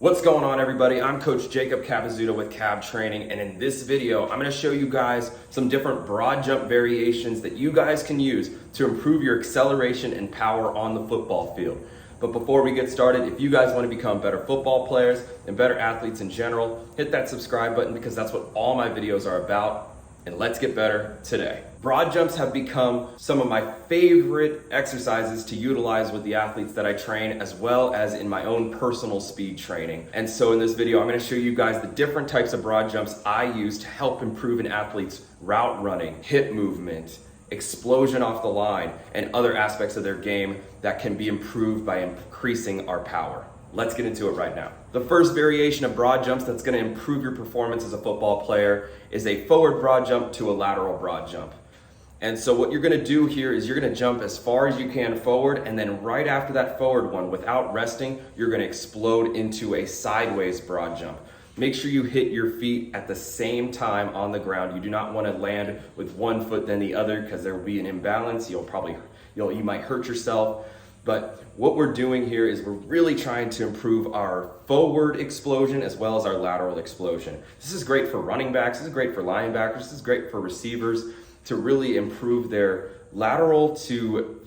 What's going on, everybody? I'm Coach Jacob Capizzuto with Cab Training, and in this video, I'm gonna show you guys some different broad jump variations that you guys can use to improve your acceleration and power on the football field. But before we get started, if you guys wanna become better football players and better athletes in general, hit that subscribe button because that's what all my videos are about, and let's get better today. Broad jumps have become some of my favorite exercises to utilize with the athletes that I train, as well as in my own personal speed training. And so in this video, I'm gonna show you guys the different types of broad jumps I use to help improve an athlete's route running, hip movement, explosion off the line, and other aspects of their game that can be improved by increasing our power. Let's get into it right now. The first variation of broad jumps that's gonna improve your performance as a football player is a forward broad jump to a lateral broad jump. And so what you're gonna do here is you're gonna jump as far as you can forward, and then right after that forward one, without resting, you're gonna explode into a sideways broad jump. Make sure you hit your feet at the same time on the ground. You do not wanna land with one foot then the other because there will be an imbalance. You might hurt yourself. But what we're doing here is we're really trying to improve our forward explosion as well as our lateral explosion. This is great for running backs, this is great for linebackers, this is great for receivers to really improve their lateral to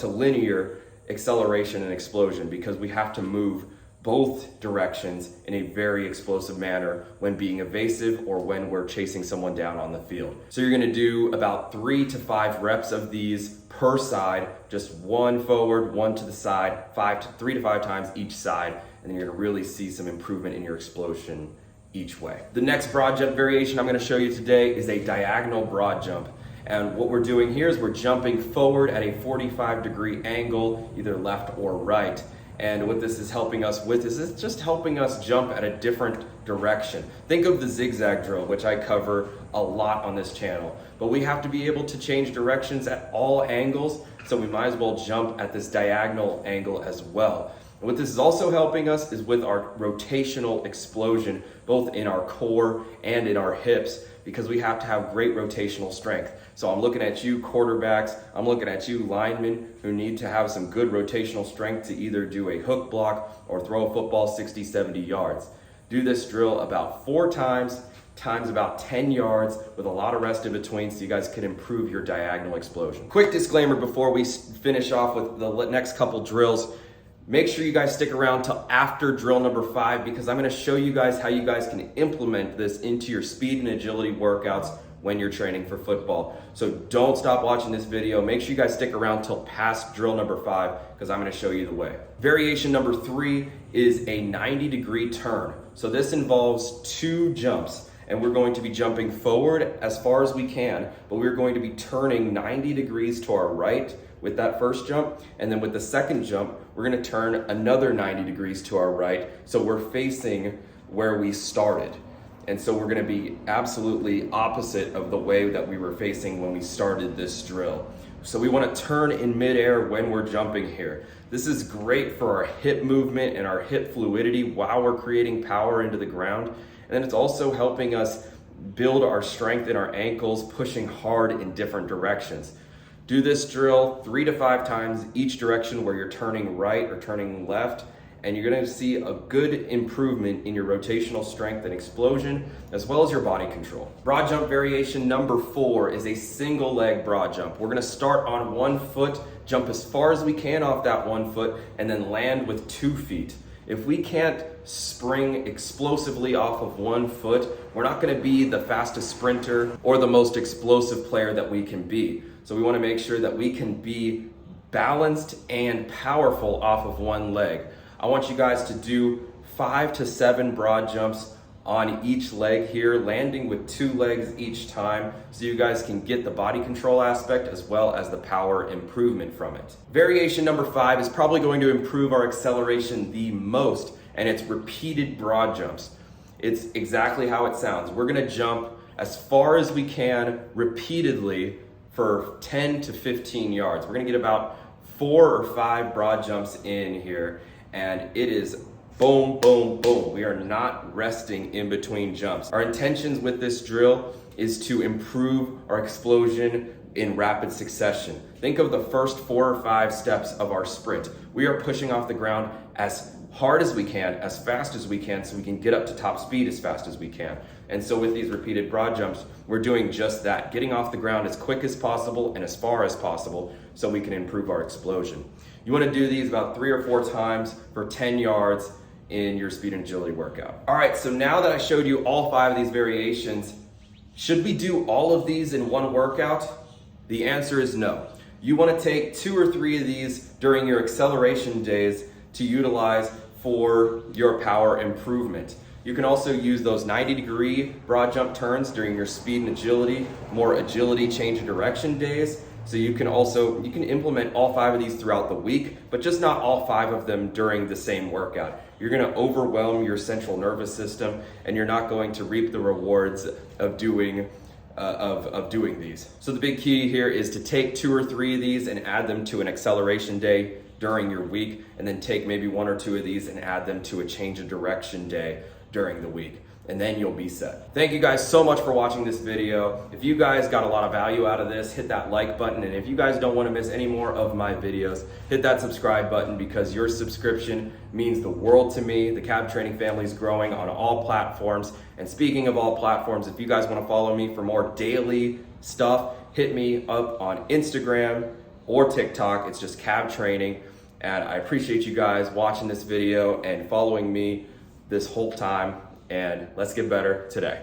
linear acceleration and explosion, because we have to move both directions in a very explosive manner when being evasive or when we're chasing someone down on the field. So you're gonna do about 3 to 5 reps of these per side, just one forward, one to the side, 3 to 5 times each side, and then you're gonna really see some improvement in your explosion each way. The next broad jump variation I'm gonna show you today is a diagonal broad jump. And what we're doing here is we're jumping forward at a 45-degree angle, either left or right. And what this is helping us with is it's just helping us jump at a different direction. Think of the zigzag drill, which I cover a lot on this channel. But we have to be able to change directions at all angles, so we might as well jump at this diagonal angle as well. And what this is also helping us is with our rotational explosion, both in our core and in our hips, because we have to have great rotational strength. So I'm looking at you quarterbacks, I'm looking at you linemen who need to have some good rotational strength to either do a hook block or throw a football 60, 70 yards. Do this drill about 4 times about 10 yards with a lot of rest in between so you guys can improve your diagonal explosion. Quick disclaimer before we finish off with the next couple drills. Make sure you guys stick around till after drill number 5, because I'm gonna show you guys how you guys can implement this into your speed and agility workouts when you're training for football. So don't stop watching this video. Make sure you guys stick around till past drill number 5, because I'm gonna show you the way. Variation number 3 is a 90-degree turn. So this involves 2 jumps, and we're going to be jumping forward as far as we can, but we're going to be turning 90 degrees to our right with that first jump, and then with the second jump, we're gonna turn another 90 degrees to our right, so we're facing where we started. And so we're gonna be absolutely opposite of the way that we were facing when we started this drill. So we wanna turn in midair when we're jumping here. This is great for our hip movement and our hip fluidity while we're creating power into the ground. And then it's also helping us build our strength in our ankles, pushing hard in different directions. Do this drill 3 to 5 times each direction where you're turning right or turning left, and you're gonna see a good improvement in your rotational strength and explosion, as well as your body control. Broad jump variation number 4 is a single leg broad jump. We're gonna start on 1 foot, jump as far as we can off that 1 foot, and then land with 2 feet. If we can't spring explosively off of 1 foot, we're not gonna be the fastest sprinter or the most explosive player that we can be. So we wanna make sure that we can be balanced and powerful off of 1 leg. I want you guys to do 5 to 7 broad jumps on each leg here, landing with 2 legs each time, so you guys can get the body control aspect as well as the power improvement from it. Variation number 5 is probably going to improve our acceleration the most, and it's repeated broad jumps. It's exactly how it sounds. We're gonna jump as far as we can repeatedly for 10 to 15 yards. We're gonna get about 4 or 5 broad jumps in here, and it is boom, boom, boom. We are not resting in between jumps. Our intentions with this drill is to improve our explosion in rapid succession. Think of the first 4 or 5 steps of our sprint. We are pushing off the ground as hard as we can, as fast as we can, so we can get up to top speed as fast as we can. And so with these repeated broad jumps, we're doing just that, getting off the ground as quick as possible and as far as possible so we can improve our explosion. You want to do these about 3 or 4 times for 10 yards in your speed and agility workout. All right, so now that I showed you all 5 of these variations, should we do all of these in one workout? The answer is no. You want to take 2 or 3 of these during your acceleration days to utilize for your power improvement. You can also use those 90-degree broad jump turns during your speed and agility, more agility change of direction days. So you can implement all 5 of these throughout the week, but just not all 5 of them during the same workout. You're going to overwhelm your central nervous system, and you're not going to reap the rewards of doing these. So the big key here is to take 2 or 3 of these and add them to an acceleration day during your week, and then take maybe 1 or 2 of these and add them to a change of direction day during the week, and then you'll be set. Thank you guys so much for watching this video. If you guys got a lot of value out of this, hit that like button, and if you guys don't want to miss any more of my videos, hit that subscribe button, because your subscription means the world to me. The Cab Training family is growing on all platforms, and speaking of all platforms, if you guys want to follow me for more daily stuff, hit me up on Instagram or TikTok. It's just Cab Training, and I appreciate you guys watching this video and following me this whole time, and let's get better today.